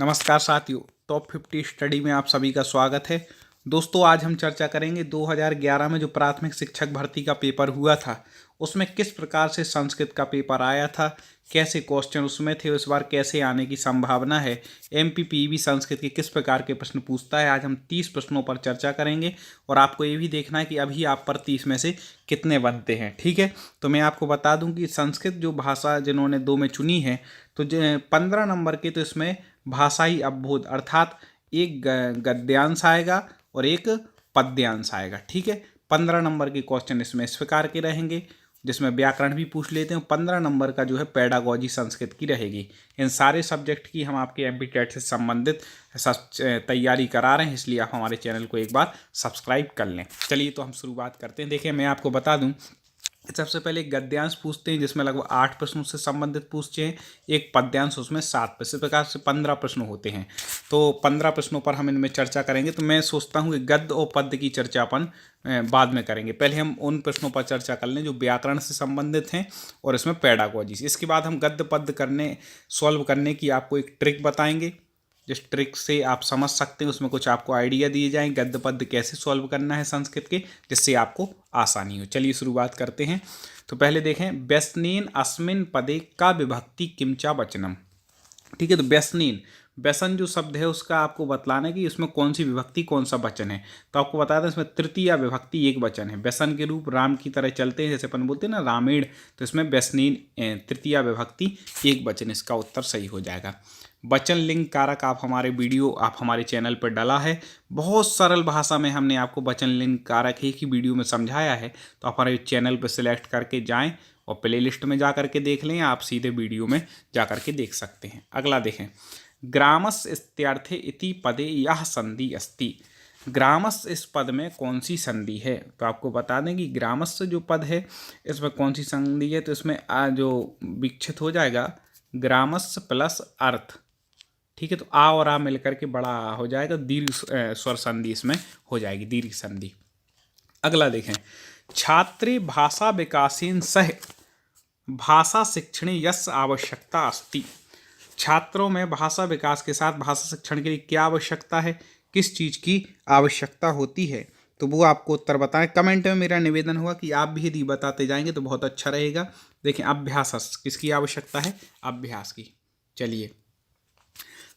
नमस्कार साथियों, top 50 study में आप सभी का स्वागत है। दोस्तों, आज हम चर्चा करेंगे 2011 में जो प्राथमिक शिक्षक भर्ती का पेपर हुआ था उसमें किस प्रकार से संस्कृत का पेपर आया था, कैसे क्वेश्चन उसमें थे, इस बार कैसे आने की संभावना है, एमपीपीबी संस्कृत के किस प्रकार के प्रश्न पूछता है। आज हम 30 प्रश्नों पर चर्चा करेंगे और आपको ये भी देखना है कि अभी आप पर 30 में से कितने बनते हैं। ठीक है, तो मैं आपको बता दूं कि संस्कृत जो भाषा जिन्होंने 2 में चुनी है तो 15 नंबर के तो इसमें भाषाई अवबोध अर्थात एक गद्यांश आएगा और एक पद्यांश आएगा। ठीक है, 15 नंबर के क्वेश्चन इसमें इस प्रकार के रहेंगे, जिसमें व्याकरण भी पूछ लेते हैं। 15 नंबर का जो है पेडागोजी संस्कृत की रहेगी। इन सारे सब्जेक्ट की हम आपके एमपी टेट से संबंधित तैयारी करा रहे हैं, इसलिए आप हमारे चैनल को एक बार सब्सक्राइब कर लें। चलिए तो हम शुरुआत करते हैं। देखिए, मैं आपको बता दूं, सबसे पहले एक गद्यांश पूछते हैं जिसमें लगभग 8 प्रश्नों से संबंधित पूछते हैं, एक पद्यांश उसमें 7 प्रश्न, इस प्रकार से 15 प्रश्न होते हैं। तो 15 प्रश्नों पर हम इनमें चर्चा करेंगे। तो मैं सोचता हूँ कि गद्य और पद्य की चर्चा अपन बाद में करेंगे। पहले हम उन प्रश्नों पर चर्चा कर लें जो व्याकरण से संबंधित हैं और इसमें पेडागोजी से। इसके बाद हम गद्य पद्य सॉल्व करने की आपको एक ट्रिक बताएंगे, जिस ट्रिक से आप समझ सकते हैं, उसमें कुछ आपको आइडिया दिए जाएं गद्य पद्य कैसे सॉल्व करना है संस्कृत के, जिससे आपको आसानी हो। चलिए शुरुआत करते हैं। तो पहले देखें, व्यसनेन अस्मिन पदे का विभक्ति किमचा वचनम। ठीक है, तो व्यसनेन, व्यसन जो शब्द है उसका आपको बतलाना है कि इसमें कौन सी विभक्ति कौन सा वचन है। तो आपको बता दें, इसमें तृतीया विभक्ति एक वचन है। व्यसन के रूप राम की तरह चलते हैं, जैसे अपन बोलते हैं ना रामेण, तो इसमें व्यसनेन तृतीया विभक्ति एक वचन, इसका उत्तर सही हो जाएगा। वचन लिंग कारक आप हमारे चैनल पर डाला है, बहुत सरल भाषा में हमने आपको वचन लिंग कारक एक ही वीडियो में समझाया है। तो आप हमारे चैनल पर सिलेक्ट करके जाएं और प्ले लिस्ट में जा करके देख लें, आप सीधे वीडियो में जा करके देख सकते हैं। अगला देखें, ग्रामस इत्यर्थे इति पदे यह संधि अस्ति। ग्रामस इस पद में कौन सी संधि है। तो आपको बता दें कि ग्रामस जो पद है इसमें कौन सी संधि है। तो इसमें जो विकसित हो जाएगा ग्रामस प्लस अर्थ। ठीक है, तो आ और आ मिलकर के बड़ा आ हो जाएगा, दीर्घ स्वर संधि इसमें हो जाएगी, दीर्घ संधि। अगला देखें, छात्रे भाषा विकासेन सह भाषा शिक्षणे यस्य आवश्यकता अस्ति। छात्रों में भाषा विकास के साथ भाषा शिक्षण के लिए क्या आवश्यकता है, किस चीज़ की आवश्यकता होती है, तो वो आपको उत्तर बताएं। कमेंट में मेरा निवेदन होगा कि आप भी यदि बताते जाएंगे तो बहुत अच्छा रहेगा। देखें, अभ्यास किसकी आवश्यकता है, अभ्यास की। चलिए,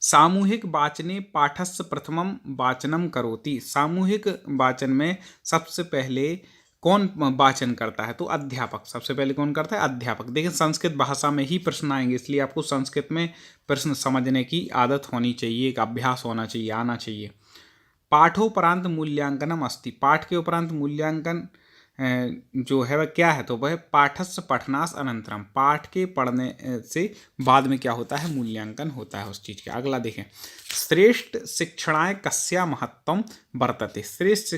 सामूहिक वाचने पाठस्य प्रथमम वाचनम करोति। सामूहिक वाचन में सबसे पहले कौन वाचन करता है, तो अध्यापक। सबसे पहले कौन करता है, अध्यापक। देखिए, संस्कृत भाषा में ही प्रश्न आएंगे, इसलिए आपको संस्कृत में प्रश्न समझने की आदत होनी चाहिए, एक अभ्यास होना चाहिए, आना चाहिए। पाठोपरांत मूल्यांकनम अस्ति। पाठ के उपरांत मूल्यांकन जो है वह क्या है, तो वह पाठस्य पठनास अनंतरम। पाठ के पढ़ने से बाद में क्या होता है, मूल्यांकन होता है उस चीज़ का। अगला देखें, श्रेष्ठ शिक्षणाय कस्या महत्वम वर्तते। श्रेष्ठ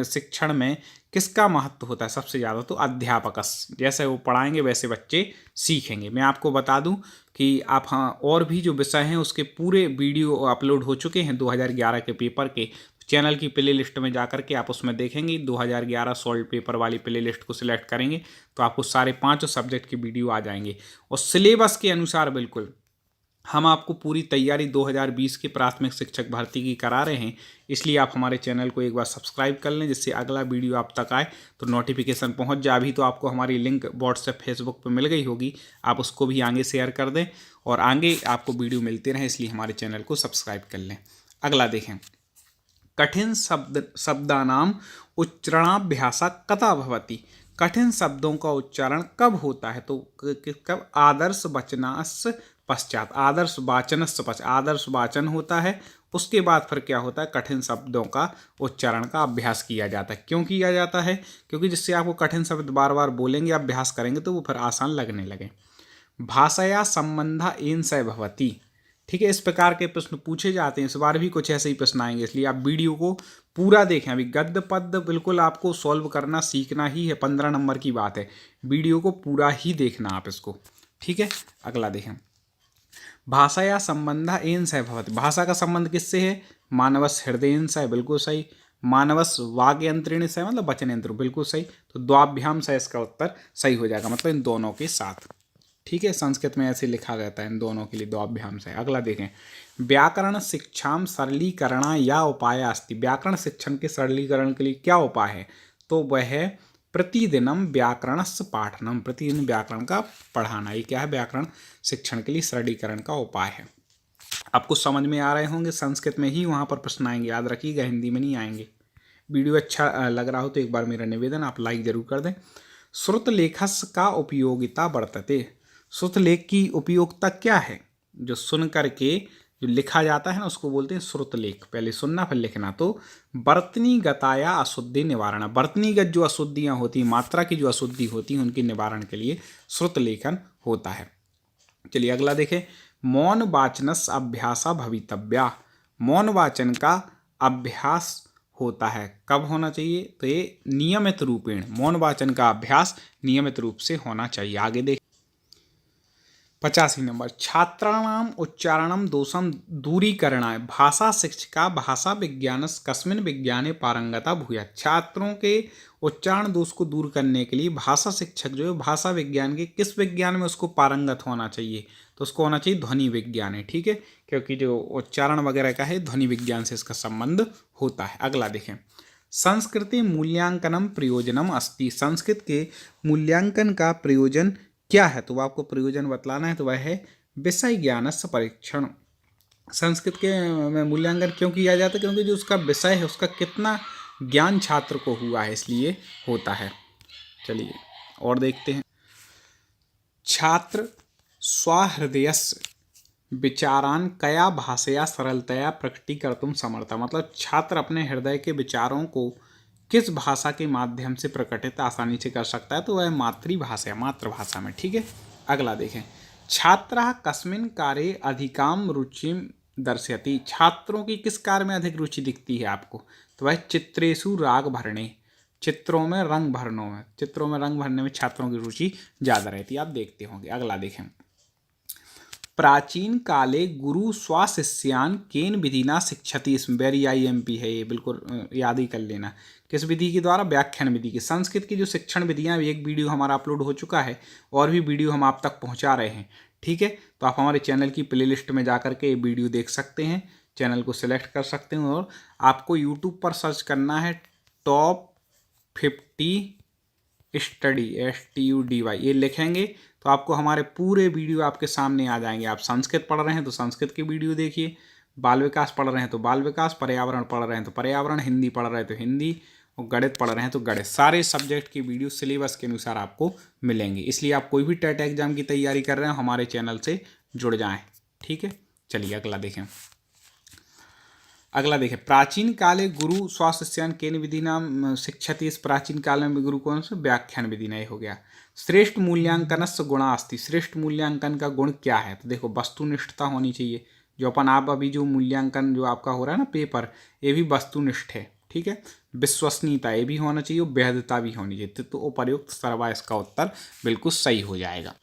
शिक्षण में किसका महत्व होता है सबसे ज़्यादा, तो अध्यापकस। जैसे वो पढ़ाएंगे वैसे बच्चे सीखेंगे। मैं आपको बता दूं कि आप और भी जो विषय हैं उसके पूरे वीडियो अपलोड हो चुके हैं 2011 के पेपर के। चैनल की प्ले लिस्ट में जाकर के आप उसमें देखेंगे, 2011 सॉल्व पेपर वाली प्ले लिस्ट को सिलेक्ट करेंगे तो आपको सारे 5 सब्जेक्ट के वीडियो आ जाएंगे। और सिलेबस के अनुसार बिल्कुल हम आपको पूरी तैयारी 2020 की प्राथमिक शिक्षक भर्ती की करा रहे हैं, इसलिए आप हमारे चैनल को एक बार सब्सक्राइब कर लें, जिससे अगला वीडियो आप तक आए तो नोटिफिकेशन पहुंच जाए। अभी तो आपको हमारी लिंक व्हाट्सएप फेसबुक पर मिल गई होगी, आप उसको भी आगे शेयर कर दें और आगे आपको वीडियो मिलते रहें, इसलिए हमारे चैनल को सब्सक्राइब कर लें। अगला देखें, कठिन शब्दानाम उच्चारणाभ्यास कदा भवति। कठिन शब्दों का उच्चारण कब होता है, तो कब, आदर्श वचनास पश्चात। आदर्श वाचनस्य पश्चात, आदर्श वाचन होता है, उसके बाद फिर क्या होता है, कठिन शब्दों का उच्चारण का अभ्यास किया जाता है। क्यों किया जाता है, क्योंकि जिससे आपको कठिन शब्द बार बार बोलेंगे, अभ्यास करेंगे तो वो फिर आसान लगने लगे। भाषया संबंधा एन स भवति। ठीक है, इस प्रकार के प्रश्न पूछे जाते हैं, इस बार भी कुछ ऐसे ही प्रश्न आएंगे, इसलिए आप वीडियो को पूरा देखें। अभी गद्य पद्य बिल्कुल आपको सॉल्व करना सीखना ही है, 15 नंबर की बात है, वीडियो को पूरा ही देखना आप इसको। ठीक है, अगला देखें, भाषाया संबंधा एन स भवति। भाषा का संबंध किससे है, मानवस हृदयेन स, बिल्कुल सही। मानवस वाग यंत्रेण स, मतलब वचन यंत्र, बिल्कुल सही। तो द्वाभ्याम स इसका उत्तर सही हो जाएगा, मतलब इन दोनों के साथ। ठीक है, संस्कृत में ऐसे लिखा जाता है इन दोनों के लिए, दो अभ्यांश है। अगला देखें, व्याकरण शिक्षाम सरलीकरणा या उपाय अस्ति। व्याकरण शिक्षण के सरलीकरण के लिए क्या उपाय है? तो वह है प्रतिदिनम व्याकरणस्य पाठनम, प्रतिदिन व्याकरण का पढ़ाना। ये क्या है? व्याकरण शिक्षण के लिए सरलीकरण का उपाय है। आपको समझ में आ रहे होंगे, संस्कृत में ही वहाँ पर प्रश्न आएंगे, याद रखिएगा, हिंदी में नहीं आएंगे। वीडियो अच्छा लग रहा हो तो एक बार मेरा निवेदन, आप लाइक जरूर कर दें। श्रुत लेखस का उपयोगिता वर्तते। श्रुत लेख की उपयोगिता क्या है? जो सुन करके जो लिखा जाता है ना, उसको बोलते हैं श्रुत लेख। पहले सुनना फिर लिखना। तो वर्तनीगताया अशुद्धि निवारण, वर्तनीगत जो अशुद्धियाँ होती हैं, मात्रा की जो अशुद्धि होती है, उनके निवारण के लिए श्रुत लेखन होता है। चलिए अगला देखें, मौन वाचनस अभ्यासा भवितव्या। मौन वाचन का अभ्यास होता है, कब होना चाहिए? तो ये नियमित रूपेण, मौन वाचन का अभ्यास नियमित रूप से होना चाहिए। आगे देख 85 नंबर, छात्राणाम उच्चारणम दोषम दूरीकरणाय भाषा शिक्षिका भाषा विज्ञानस कस्मिन विज्ञाने पारंगता भूयात्। छात्रों के उच्चारण दोष को दूर करने के लिए भाषा शिक्षक जो है भाषा विज्ञान के किस विज्ञान में उसको पारंगत होना चाहिए? तो उसको होना चाहिए ध्वनि विज्ञान है, ठीक है, क्योंकि जो उच्चारण वगैरह का है ध्वनि विज्ञान से इसका संबंध होता है। अगला देखें, संस्कृति मूल्यांकनम प्रयोजनम अस्ति। संस्कृत के मूल्यांकन का प्रयोजन क्या है? तो आपको प्रयोजन बतलाना है, तो वह है विषय ज्ञानस्य परीक्षण। संस्कृत के में मूल्यांकन क्यों किया जाता है? क्योंकि जो उसका विषय है, उसका कितना ज्ञान छात्र को हुआ है, इसलिए होता है। चलिए और देखते हैं, छात्र स्वहृदयस्य विचारान कया भाषया सरलतया प्रकटीकर्तुम समर्था। मतलब छात्र अपने हृदय के विचारों को किस भाषा के माध्यम से प्रकटित आसानी से कर सकता है? तो वह मातृभाषा, मातृभाषा में, ठीक है। अगला देखें, छात्रः कस्मिन् कार्ये अधिकां रुचिं दर्शयति। छात्रों की किस कार्य में अधिक रुचि दिखती है आपको? तो वह चित्रेषु राग भरणे, चित्रों में रंग भरनों में, चित्रों में रंग भरने में छात्रों की रुचि ज़्यादा रहती है, आप देखते होंगे। अगला देखें, प्राचीन काले गुरु स्वाशिष्यान केन विधिना शिक्षति। इसमें वेरी IMP है, ये बिल्कुल याद ही कर लेना। किस विधि के द्वारा? व्याख्यान विधि की। संस्कृत की जो शिक्षण विधियाँ, एक वीडियो हमारा अपलोड हो चुका है और भी वीडियो हम आप तक पहुँचा रहे हैं, ठीक है। तो आप हमारे चैनल की प्लेलिस्ट में जा करके ये वीडियो देख सकते हैं, चैनल को सिलेक्ट कर सकते हैं और आपको यूट्यूब पर सर्च करना है टॉप 50 स्टडी, STUDY, ये लिखेंगे तो आपको हमारे पूरे वीडियो आपके सामने आ जाएंगे। आप संस्कृत पढ़ रहे हैं तो संस्कृत की वीडियो देखिए, बाल विकास पढ़ रहे हैं तो बाल विकास, पर्यावरण पढ़ रहे हैं तो पर्यावरण, हिंदी पढ़ रहे हैं तो हिंदी, और गणित पढ़ रहे हैं तो गणित। सारे सब्जेक्ट की वीडियो सिलेबस के अनुसार आपको मिलेंगे। इसलिए आप कोई भी टेट एग्जाम की तैयारी कर रहे हैं, हमारे चैनल से जुड़ जाएँ, ठीक है। चलिए अगला देखें, अगला देखें, प्राचीन काले गुरु स्वाशिष्यान केन विधि नाम शिक्षति। इस प्राचीन काल में गुरु कौन से? व्याख्यान विधि नहीं हो गया। श्रेष्ठ मूल्यांकनस्य गुणा अस्ति। श्रेष्ठ मूल्यांकन का गुण क्या है? तो देखो, वस्तुनिष्ठता होनी चाहिए। जो अपन आप अभी जो मूल्यांकन जो आपका हो रहा है ना पेपर, ये भी वस्तुनिष्ठ है, ठीक है। विश्वसनीयता ये भी होना चाहिए, वैधता भी होनी चाहिए। तो उपर्युक्त सर्वा इसका उत्तर बिल्कुल सही हो जाएगा।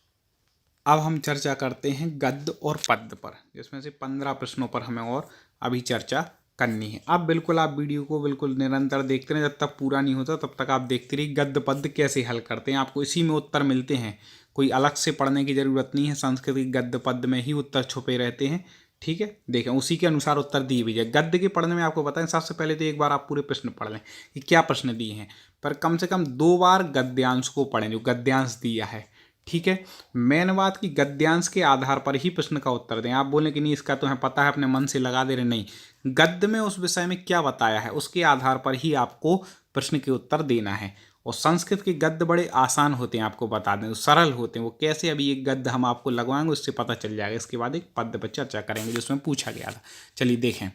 अब हम चर्चा करते हैं गद्य और पद्य पर, जिसमें से 15 प्रश्नों पर हमें और अभी चर्चा करनी है। अब बिल्कुल आप वीडियो को बिल्कुल निरंतर देखते रहें, जब तक पूरा नहीं होता तब तक आप देखते रहिए गद्य पद्य कैसे हल करते हैं। आपको इसी में उत्तर मिलते हैं, कोई अलग से पढ़ने की ज़रूरत नहीं है। संस्कृत के गद्य पद्य में ही उत्तर छुपे रहते हैं, ठीक है। देखें, उसी के अनुसार उत्तर दिए भी जाए। गद्य के पढ़ने में आपको बताएं, सबसे पहले तो एक बार आप पूरे प्रश्न पढ़ लें कि क्या प्रश्न दिए हैं, पर कम से कम 2 बार गद्यांश को पढ़ें, जो गद्यांश दिया है, ठीक है। मेन बात की गद्यांश के आधार पर ही प्रश्न का उत्तर दें। आप बोलें कि नहीं इसका तो हमें पता है, अपने मन से लगा दे रहे, नहीं। गद्य में उस विषय में क्या बताया है उसके आधार पर ही आपको प्रश्न के उत्तर देना है। और संस्कृत के गद्य बड़े आसान होते हैं, आपको बता दें, सरल होते हैं। वो कैसे, अभी एक गद्य हम आपको लगवाएंगे, उससे पता चल जाएगा। इसके बाद एक पद्य पर चर्चा करेंगे जिसमें पूछा गया था। चलिए देखें,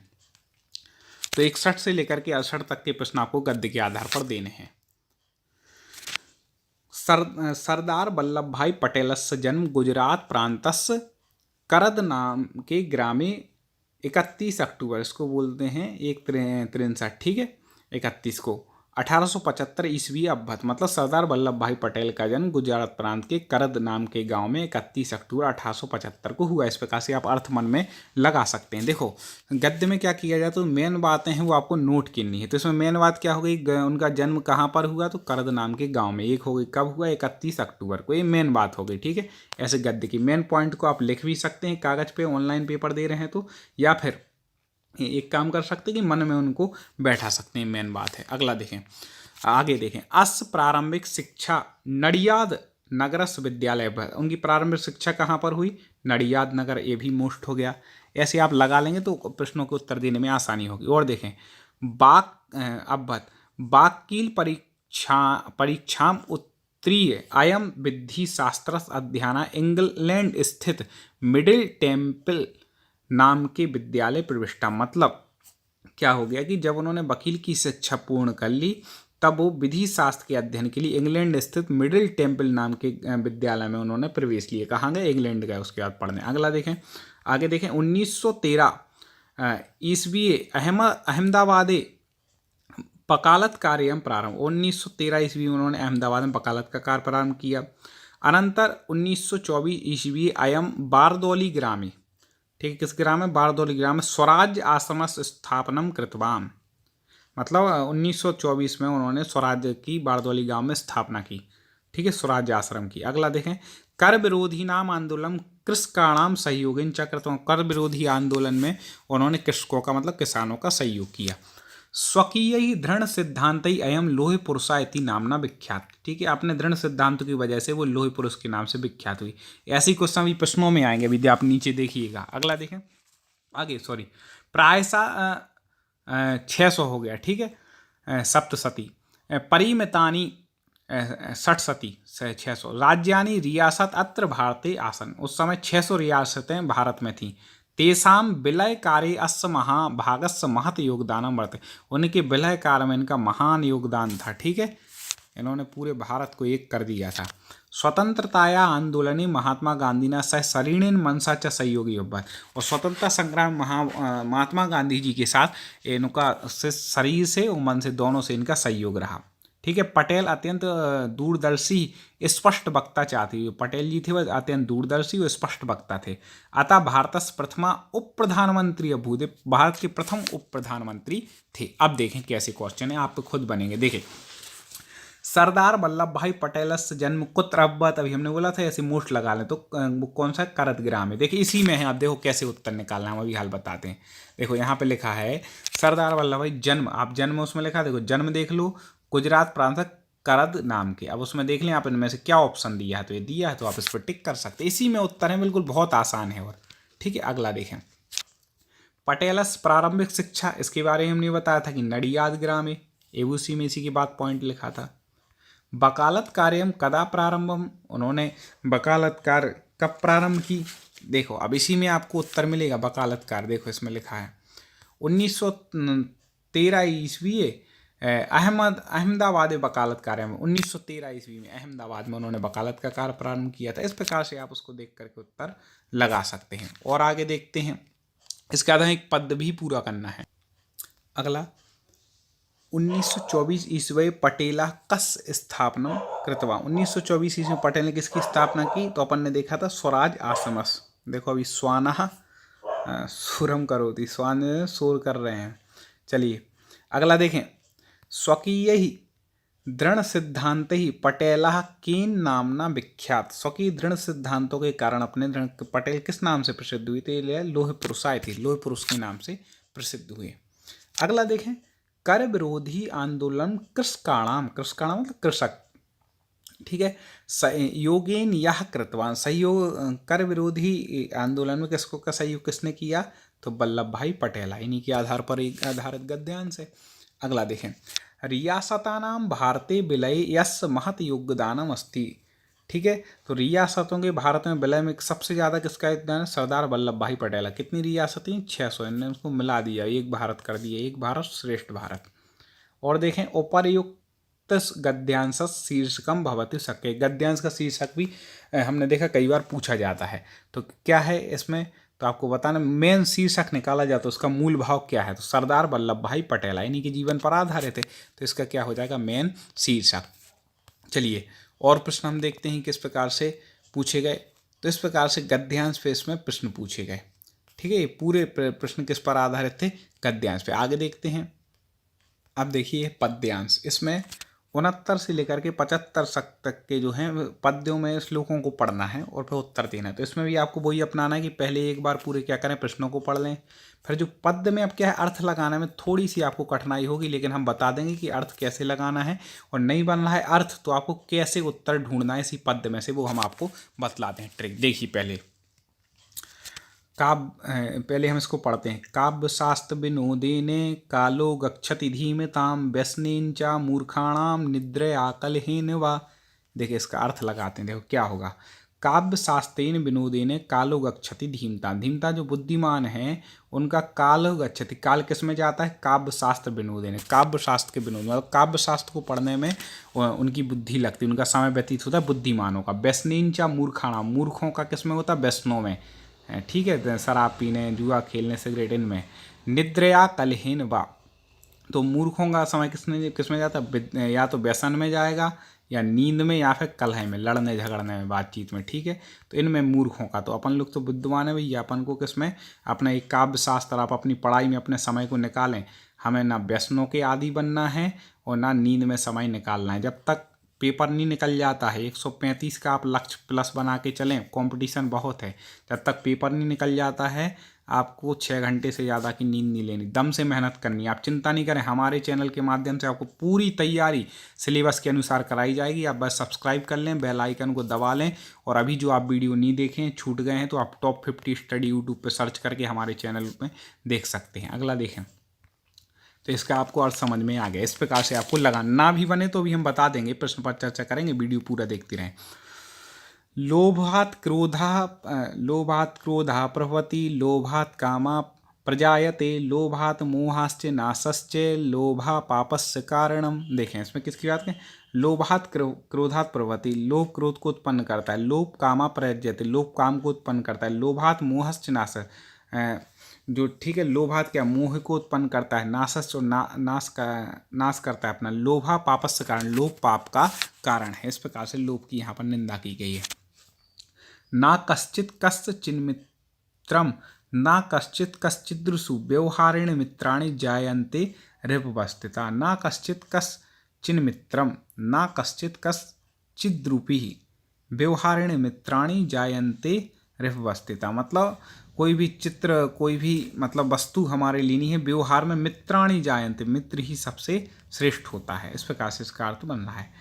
तो 61 से लेकर के 68 तक के प्रश्न आपको गद्य के आधार पर देने हैं। सरदार वल्लभ भाई पटेलस्य जन्म गुजरात प्रांतस्य करद नाम के ग्रामे 31 अक्टूबर, इसको बोलते हैं 1 63, ठीक है, 31 को 1875 ईस्वी अवध, मतलब सरदार वल्लभ भाई पटेल का जन्म गुजरात प्रांत के करद नाम के गांव में 31 अक्टूबर 1875 को हुआ। इस प्रकार से आप अर्थ मन में लगा सकते हैं। देखो गद्य में क्या किया जाए तो मेन बातें हैं वो आपको नोट करनी है। तो इसमें मेन बात क्या हो गई, उनका जन्म कहाँ पर हुआ तो करद नाम के गाँव में। एक हो गई कब हुआ, 31 अक्टूबर को, ये मेन बात हो गई। ठीक है, ऐसे गद्य की मेन पॉइंट को आप लिख भी सकते हैं कागज पे, ऑनलाइन पेपर दे रहे हैं तो, या फिर एक काम कर सकते हैं कि मन में उनको बैठा सकते हैं, मेन बात है। अगला देखें, आगे देखें, अस प्रारंभिक शिक्षा नडियाद नगरस विद्यालय। उनकी प्रारंभिक शिक्षा कहाँ पर हुई, नडियाद नगर, ये भी मोस्ट हो गया। ऐसे आप लगा लेंगे तो प्रश्नों के उत्तर देने में आसानी होगी। और देखें अवध बाकील परीक्षाम उत्तरीय अयम विधि शास्त्र अध्ययन इंग्लैंड स्थित मिडिल टेम्पल नाम के विद्यालय प्रविष्टा। मतलब क्या हो गया कि जब उन्होंने वकील की शिक्षा पूर्ण कर ली तब वो विधि शास्त्र के अध्ययन के लिए इंग्लैंड स्थित मिडिल टेम्पल नाम के विद्यालय में उन्होंने प्रवेश लिया। कहाँ गए, इंग्लैंड गए उसके बाद पढ़ने। अगला देखें, आगे देखें, 1913 ईस्वी अहमदाबादे वकालत कार्य प्रारंभ। 1913 ईस्वी में उन्होंने अहमदाबाद में वकालत का कार्य प्रारंभ किया। अनंतर 1924 ईस्वी अयम बारदौली ग्रामे, ठीक है, किस ग्राम में, बारदौली ग्राम में स्वराज्य आश्रम स्थापनम कृतवाम। मतलब 1924 में उन्होंने स्वराज्य की बारदौली गांव में स्थापना की। ठीक है, स्वराज्य आश्रम की। अगला देखें, कर विरोधी नाम आंदोलन कृषकाणाम सहयोगिन चक्रतम। कर विरोधी आंदोलन में उन्होंने कृषकों का मतलब किसानों का सहयोग किया। स्वकीय ही दृढ़ सिद्धांत ही अयम लोहे पुरुषा इति नामना विख्यात। ठीक है, अपने दृढ़ सिद्धांत की वजह से वो लोहे पुरुष के नाम से विख्यात हुई। ऐसी क्वेश्चन भी प्रश्नों में आएंगे विद्या, आप नीचे देखिएगा। अगला देखें, आगे सॉरी, प्रायशः 600 हो गया। ठीक है, सप्तशती परिमितानी 60 600 राज्यानी रियासत अत्र भारते आसन। उस समय 600 रियासतें भारत में थीं। तेसाम विलय कार्य अस्य महाभागस्य महत योगदान वर्त। उनके विलय कार्य में इनका महान योगदान था। ठीक है, इन्होंने पूरे भारत को एक कर दिया था। स्वतंत्रताया आंदोलने महात्मा गांधी ने सह शरीरेण मनसा च सहयोगी अभ्यत। और स्वतंत्रता संग्राम महात्मा गांधी जी के साथ इनका शरीर से और मन से दोनों से इनका सहयोग रहा। ठीक है, पटेल अत्यंत दूरदर्शी स्पष्ट वक्ता चाहते हुए, पटेल जी थे वह अत्यंत दूरदर्शी और स्पष्ट वक्ता थे। अतः भारत प्रथमा उप प्रधानमंत्री अभूत, भारत के प्रथम उप प्रधानमंत्री थे। अब देखें कैसे क्वेश्चन है, आप खुद बनेंगे। देखें, सरदार वल्लभ भाई पटेल से जन्म कुत्र अभवत। अभी हमने बोला था ऐसे मोस्ट लगा लें तो वो कौन सा, करद ग्राम है। देखिए इसी में है, आप देखो कैसे उत्तर निकालना है, हम अभी हाल बताते हैं। देखो यहाँ पे लिखा है सरदार वल्लभ भाई जन्म, आप जन्म उसमें लिखा, देखो जन्म देख लो, गुजरात प्रांत करद नाम के। अब उसमें देख लें आप इनमें से क्या ऑप्शन दिया है, तो ये दिया है तो आप इस पर टिक कर सकते हैं। इसी में उत्तर है, बिल्कुल बहुत आसान है। और ठीक है, अगला देखें, पटेलस प्रारंभिक शिक्षा, इसके बारे में हमने बताया था कि नडियाद ग्राम है, एवूसी में इसी की बात पॉइंट लिखा था। वकालत कार्यम कदा प्रारंभम, उन्होंने वकालत कार्य कब प्रारंभ की। देखो अब इसी में आपको उत्तर मिलेगा, वकालत कार्य देखो इसमें लिखा है 1913 ईस्वी अहमदाबाद वकालत कार्य में। 1913 ईस्वी में अहमदाबाद में उन्होंने वकालत का कार्य प्रारंभ किया था। इस प्रकार से आप उसको देख करके उत्तर लगा सकते हैं। और आगे देखते हैं, इसके बाद एक पद भी पूरा करना है। अगला 1924 ईस्वी पटेला कस स्थापना कृतवा। 1924 ईस्वी में पटेल ने किसकी स्थापना की, तो अपन ने देखा था स्वराज आश्रमस। देखो अभी स्वानः सुरम करोति, स्वान शोर कर रहे हैं। चलिए अगला देखें, स्वकीय ही दृढ़ सिद्धांत ही पटेला केन नामना विख्यात। स्वकीय दृढ़ सिद्धांतों के कारण अपने पटेल किस नाम से प्रसिद्ध हुए थे, लोह पुरुषाय थी, लोह पुरुष के नाम से प्रसिद्ध हुए। अगला देखें, कर विरोधी आंदोलन कृषकाणाम, कृषकाणाम मतलब कृषक। ठीक है, सहयोगेन यह कृतवान, सहयोग कर विरोधी आंदोलन में किसको का सहयोग किसने किया, तो वल्लभ भाई पटेल। इन्हीं के आधार पर एक आधारित गद्यांश है। अगला देखें, रियासतानाम भारते विलय यस महत योगदानम अस्ति। ठीक है, तो रियासतों के भारत में विलय में सबसे ज़्यादा किसका योगदान है, सरदार वल्लभ भाई पटेल। कितनी रियासतें, 600, इन्होंने उसको मिला दिया, एक भारत कर दिया, एक भारत श्रेष्ठ भारत। और देखें, उपर्युक्त गद्यांश शीर्षकम भवति शक्य। गद्यांश का शीर्षक भी हमने देखा कई बार पूछा जाता है। तो क्या है इसमें, तो आपको बताना मेन शीर्षक निकाला जाए तो उसका मूल भाव क्या है, तो सरदार वल्लभ भाई पटेल इन्हीं के जीवन पर आधारित है, तो इसका क्या हो जाएगा मेन शीर्षक। चलिए और प्रश्न हम देखते हैं किस प्रकार से पूछे गए। तो इस प्रकार से गद्यांश पे इसमें प्रश्न पूछे गए, ठीक है। ये पूरे प्रश्न किस पर आधारित थे, गद्यांश पे। आगे देखते हैं। अब देखिए पद्यांश, इसमें 69 से लेकर के 75 तक के जो हैं पद्यों में श्लोकों को पढ़ना है और फिर उत्तर देना है। तो इसमें भी आपको वही अपनाना है कि पहले एक बार पूरे क्या करें, प्रश्नों को पढ़ लें, फिर जो पद्य में अब क्या है अर्थ लगाने में थोड़ी सी आपको कठिनाई होगी, लेकिन हम बता देंगे कि अर्थ कैसे लगाना है, और नहीं बन रहा है अर्थ तो आपको कैसे उत्तर ढूंढना है इसी पद्य में से, वो हम आपको बतलाते हैं ट्रिक। देखिए पहले हम इसको पढ़ते हैं। काव्य शास्त्र विनोदेने कालो गच्छति धीमताम व्यसनेन च मूर्खाणाम निद्रया कलहेन वा। देखिए इसका अर्थ लगाते हैं, देखो क्या होगा। काव्य शास्त्रेन विनोदेने कालो गच्छति धीमता, धीमता जो बुद्धिमान है उनका कालो गच्छति, काल किस में जाता है, काव्य शास्त्र विनोदेने, काव्य शास्त्र के विनोद मतलब काव्य शास्त्र को पढ़ने में उनकी बुद्धि लगती है, उनका समय व्यतीत होता है बुद्धिमानों का। व्यसनेन च मूर्खाणाम, मूर्खों का किस में होता है, व्यसनों में, ठीक है, शराब पीने, जुआ खेलने, सिगरेट, इनमें। निद्रया कलहीन वा, तो मूर्खों का समय किस में जाता है, या तो व्यसन में जाएगा या नींद में या फिर कलह में, लड़ने झगड़ने में, बातचीत में, ठीक है। तो इनमें मूर्खों का, तो अपन लोग तो बुद्धिमान है भैया, अपन को किसमें अपना एक काव्य शास्त्र, आप अपनी पढ़ाई में अपने समय को निकालें। हमें ना व्यसनों के आदी बनना है और ना नींद में समय निकालना है। जब तक पेपर नहीं निकल जाता है, 135 का आप लक्ष्य प्लस बना के चलें, कंपटीशन बहुत है, जब तक पेपर नहीं निकल जाता है आपको 6 घंटे से ज़्यादा की नींद नहीं लेनी, दम से मेहनत करनी है। आप चिंता नहीं करें, हमारे चैनल के माध्यम से आपको पूरी तैयारी सिलेबस के अनुसार कराई जाएगी। आप बस सब्सक्राइब कर लें, बेल आइकन को दबा लें, और अभी जो आप वीडियो नहीं देखें, छूट गए हैं, तो आप टॉप 50 स्टडी यूट्यूब पर सर्च करके हमारे चैनल में देख सकते हैं। अगला देखें, तो इसका आपको अर्थ समझ में आ गया। इस प्रकार से आपको लगाना भी बने तो भी हम बता देंगे, प्रश्न पर चर्चा करेंगे, वीडियो पूरा देखते रहें। लोभात् क्रोधा प्रभवति, लोभात् कामा प्रजायते, लोभात् मोहाश्च नाशश्च, लोभा पापस्य कारणम। देखें इसमें किसकी बात है, लोभात् क्रोधात् प्रभवति, लोभ क्रोध को उत्पन्न करता है, लोभ कामा प्रजायते, लोभ काम को उत्पन्न करता है, लोभात् मोहश्च नाश, जो ठीक है, लोभात क्या, मोह को उत्पन्न करता है, नाशस जो नाश करता है अपना, लोभा पापस्य कारण, लोभ पाप का कारण है। इस प्रकार से लोभ की यहाँ पर निंदा की गई है। ना कश्चित कश्चिन्मित्रम, ना कश्चित कश्चिदृषु व्यवहारेण मित्राणि जायन्ते रिपवस्थिता। ना कश्चित कश्चिन्मित्रम, ना कश्चित कश्चिद्रूपी व्यवहारेण मित्राणि जायन्ते रिपवस्थिता, मतलब कोई भी चित्र, कोई भी मतलब वस्तु हमारे लेनी है, व्यवहार में मित्राणि जायन्ते, मित्र ही सबसे श्रेष्ठ होता है। इस प्रकार से इसका अर्थ बन रहा है।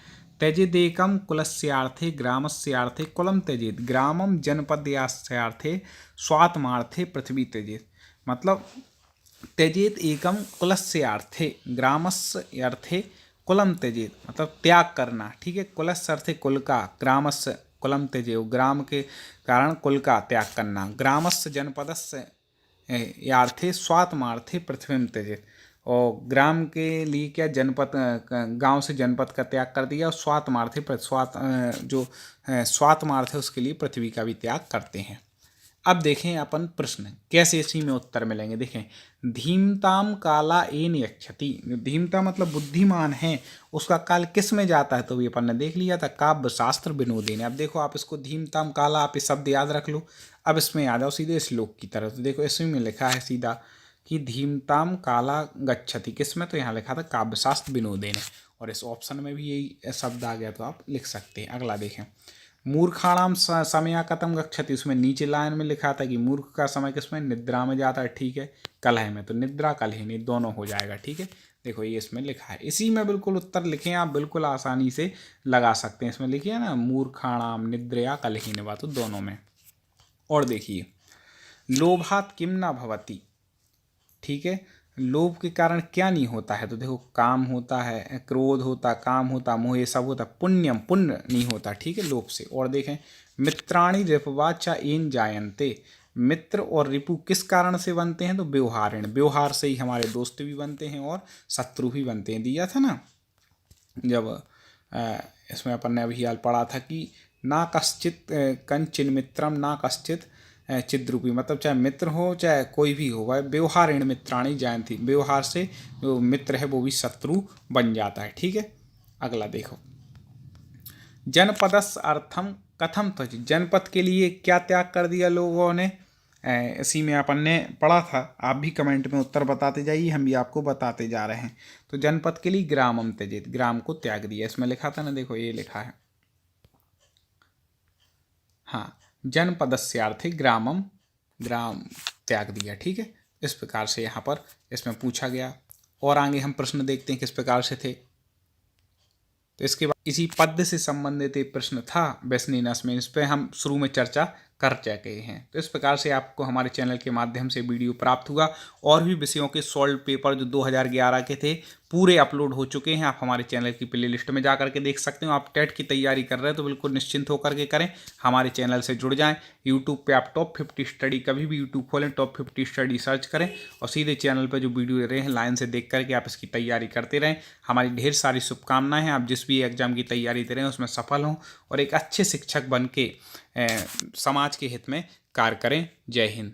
त्यजेदेकम कुलस्यार्थे ग्रामस्यार्थे कुलम त्यजेत, ग्रामम जनपदयास्यार्थे स्वात्मार्थे पृथ्वी त्यजेत, मतलब त्यजेत एकम कुलस्यार्थे ग्रामस्य अर्थे कुलम त्यजेत, मतलब त्याग करना, ठीक है। कुलस्य अर्थे कुल का, ग्रामस्य कुलम त्यजेव, ग्राम के कारण कुल का त्याग करना, ग्रामस्य जनपदस्य यार्थे स्वात्मार्थे पृथ्वी त्यजेत, और ग्राम के लिए क्या, जनपद, गांव से जनपद का त्याग कर दिया, और स्वात्मार्थे जो स्वात्मार्थ है उसके लिए पृथ्वी का भी त्याग करते हैं। अब देखें अपन प्रश्न कैसे इसी में उत्तर मिलेंगे। देखें, धीमताम काला एन यक्षति, धीमता मतलब बुद्धिमान है, उसका काल किस में जाता है, तो भी अपन ने देख लिया था, काव्य शास्त्र विनोदेन। अब देखो आप इसको धीमताम काला, आप ये शब्द याद रख लो। अब इसमें आ जाओ सीधे श्लोक की तरफ, तो देखो इसमें में लिखा है सीधा कि धीमताम काला गच्छति, किस में, तो यहाँ लिखा था काव्य शास्त्र विनोदेन, और इस ऑप्शन में भी यही शब्द आ गया, तो आप लिख सकते हैं। अगला देखें, मूर्खाणाम समय कथम गच्छति, उसमें नीचे लाइन में लिखा था कि मूर्ख का समय किसमें, निद्रा में जाता है, ठीक है। कलह में, तो निद्रा कलहिनी दोनों हो जाएगा, ठीक है। देखो ये इसमें लिखा है, इसी में बिल्कुल उत्तर लिखें आप, बिल्कुल आसानी से लगा सकते हैं। इसमें लिखिए ना, मूर्खाणाम निद्रया कलहिनी वा, तो दोनों में। और देखिए, लोभात किम न भवति, ठीक है, लोभ के कारण क्या नहीं होता है, तो देखो काम होता है, क्रोध होता, काम होता, मोह, ये सब होता, पुण्यम पुण्य नहीं होता, ठीक है, लोभ से। और देखें, मित्राणि रिपवाचा एन जायन्ते, मित्र और रिपु किस कारण से बनते हैं, तो व्यवहारेण, व्यवहार से ही हमारे दोस्त भी बनते हैं और शत्रु भी बनते हैं। दिया था ना जब इसमें अपन ने अभी हाल पढ़ा था कि ना कश्चित कंचिन मित्रम, ना कश्चित चिद्रूपी मतलब चाहे मित्र हो चाहे कोई भी हो, वह व्यवहारेण मित्राणी जायन्ति, व्यवहार से जो मित्र है वो भी शत्रु बन जाता है। ठीक है, अगला देखो, जनपदस्य अर्थम कथम त्यज, जनपद के लिए क्या त्याग कर दिया लोगों ने। इसी में अपन ने पढ़ा था, आप भी कमेंट में उत्तर बताते जाइए, हम भी आपको बताते जा रहे हैं। तो जनपद के लिए ग्रामम त्यजेत, ग्राम को त्याग दिया, इसमें लिखा था ना, देखो ये लिखा है, हाँ, जनपदस्यार्थे ग्रामम, ग्राम त्याग दिया। ठीक है, इस प्रकार से यहाँ पर इसमें पूछा गया। और आगे हम प्रश्न देखते हैं किस प्रकार से थे। तो इसके बाद इसी पद से संबंधित एक प्रश्न था बेसनीनस में, इस पर हम शुरू में चर्चा कर चुके हैं। तो इस प्रकार से आपको हमारे चैनल के माध्यम से वीडियो प्राप्त हुआ। और भी विषयों के सॉल्व पेपर जो 2011 के थे पूरे अपलोड हो चुके हैं, आप हमारे चैनल की प्लेलिस्ट में जा करके देख सकते हो। आप टेट की तैयारी कर रहे हैं तो बिल्कुल निश्चिंत होकर के करें, हमारे चैनल से जुड़ जाएं। यूट्यूब पे आप टॉप 50 स्टडी, कभी भी यूट्यूब खोलें टॉप 50 स्टडी सर्च करें और सीधे चैनल पर जो वीडियो दे रहे हैं लाइन से देख करके आप इसकी तैयारी करते रहें। हमारी ढेर सारी शुभकामनाएं हैं, आप जिस भी एग्जाम की तैयारी दे रहे हैं उसमें सफल हों और एक अच्छे शिक्षक बन के समाज के हित में कार्य करें। जय हिंद।